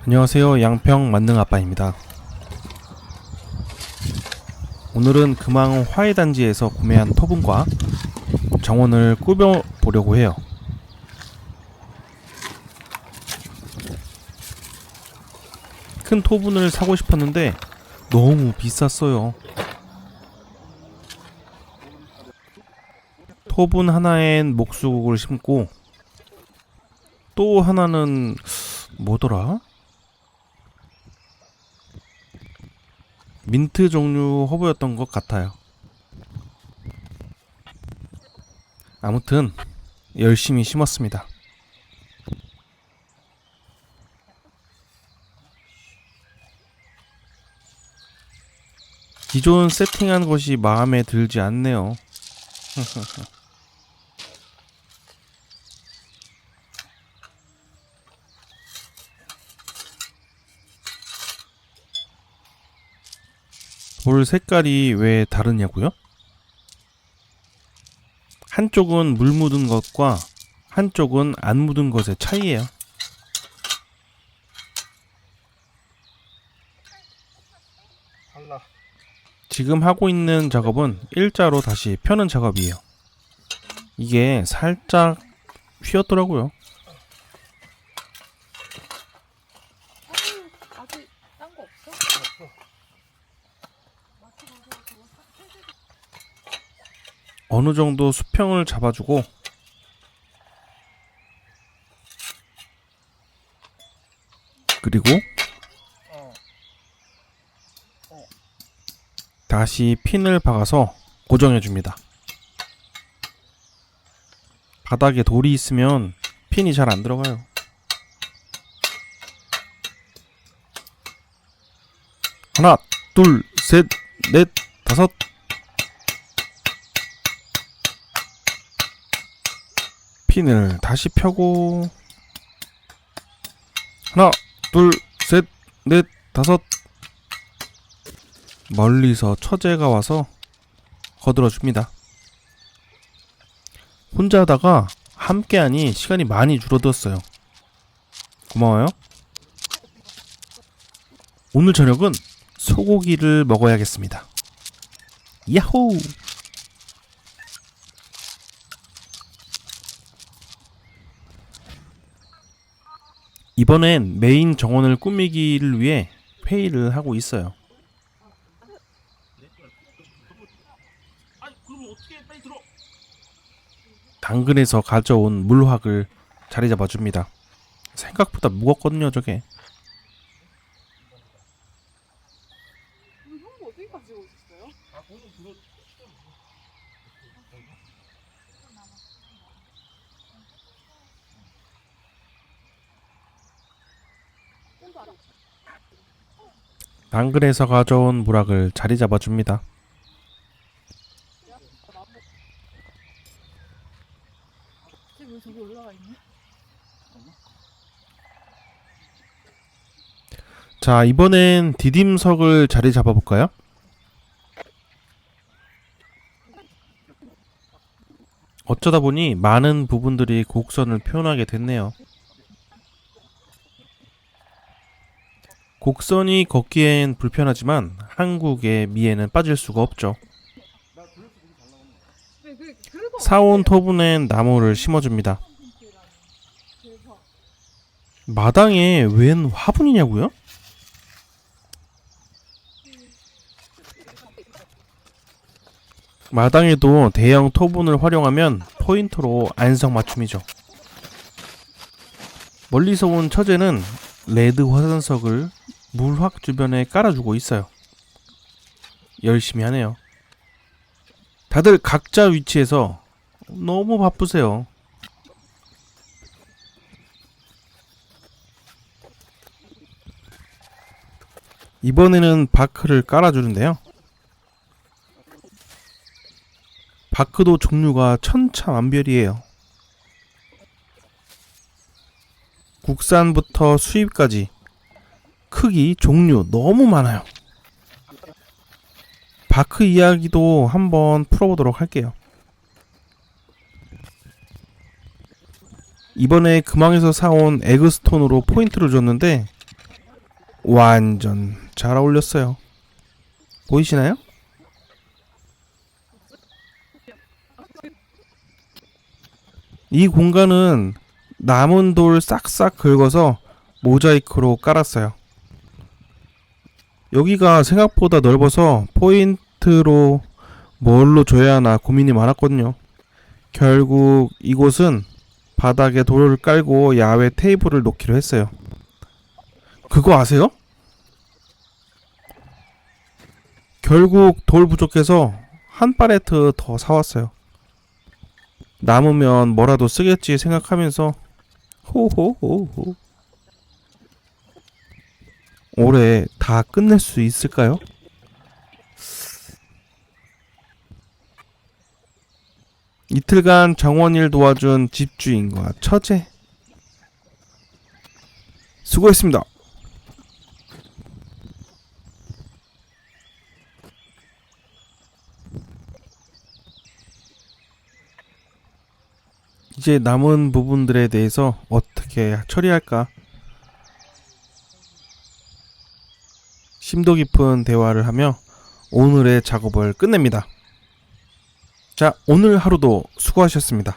안녕하세요. 양평 만능 아빠입니다. 오늘은 금왕 화훼단지에서 구매한 토분과 정원을 꾸며 보려고 해요. 큰 토분을 사고 싶었는데 너무 비쌌어요. 토분 하나엔 목수국을 심고 또 하나는 뭐더라? 민트 종류 허브였던 것 같아요. 아무튼 열심히 심었습니다. 기존 세팅한 것이 마음에 들지 않네요. 볼 색깔이 왜 다르냐고요? 한쪽은 물 묻은 것과 한쪽은 안 묻은 것의 차이예요. 지금 하고 있는 작업은 일자로 다시 펴는 작업이에요. 이게 살짝 휘었더라고요. 아직 딴 거 없어? 어느 정도 수평을 잡아주고 그리고 다시 핀을 박아서 고정해줍니다. 바닥에 돌이 있으면 핀이 잘 안 들어가요. 하나, 둘, 셋, 넷, 다섯. 핀을 다시 펴고 하나, 둘, 셋, 넷, 다섯. 멀리서 처제가 와서 거들어줍니다. 혼자 하다가 함께하니 시간이 많이 줄어들었어요. 고마워요. 오늘 저녁은 소고기를 먹어야겠습니다. 야호! 이번엔 메인 정원을 꾸미기를 위해 회의를 하고 있어요. 당근에서 가져온 물확을 자리 잡아줍니다. 생각보다 무겁거든요, 저게. 형 어디 가지고 오셨어요? 당근에서 가져온 물확을 자리 잡아줍니다. 왜 저기 올라가 있네? 자, 이번엔 디딤석을 자리 잡아볼까요? 어쩌다 보니 많은 부분들이 곡선을 표현하게 됐네요. 곡선이 걷기엔 불편하지만 한국의 미에는 빠질 수가 없죠. 사온 토분엔 나무를 심어줍니다. 마당에 웬 화분이냐고요? 마당에도 대형 토분을 활용하면 포인트로 안성맞춤이죠. 멀리서 온 처제는 레드 화산석을 물확 주변에 깔아주고 있어요. 열심히 하네요. 다들 각자 위치에서 너무 바쁘세요. 이번에는 바크를 깔아주는데요. 바크도 종류가 천차만별이에요. 국산부터 수입까지 크기, 종류 너무 많아요. 바크 이야기도 한번 풀어보도록 할게요. 이번에 금왕에서 사온 에그스톤으로 포인트를 줬는데 완전 잘 어울렸어요. 보이시나요? 이 공간은 남은 돌 싹싹 긁어서 모자이크로 깔았어요. 여기가 생각보다 넓어서 포인트로 뭘로 줘야 하나 고민이 많았거든요. 결국 이곳은 바닥에 돌을 깔고 야외 테이블을 놓기로 했어요. 그거 아세요? 결국 돌 부족해서 한 팔레트 더 사왔어요. 남으면 뭐라도 쓰겠지 생각하면서 호호호호. 올해 다 끝낼 수 있을까요? 이틀간 정원일 도와준 집주인과 처제 수고했습니다. 이제 남은 부분들에 대해서 어떻게 처리할까? 심도 깊은 대화를 하며 오늘의 작업을 끝냅니다. 자, 오늘 하루도 수고하셨습니다.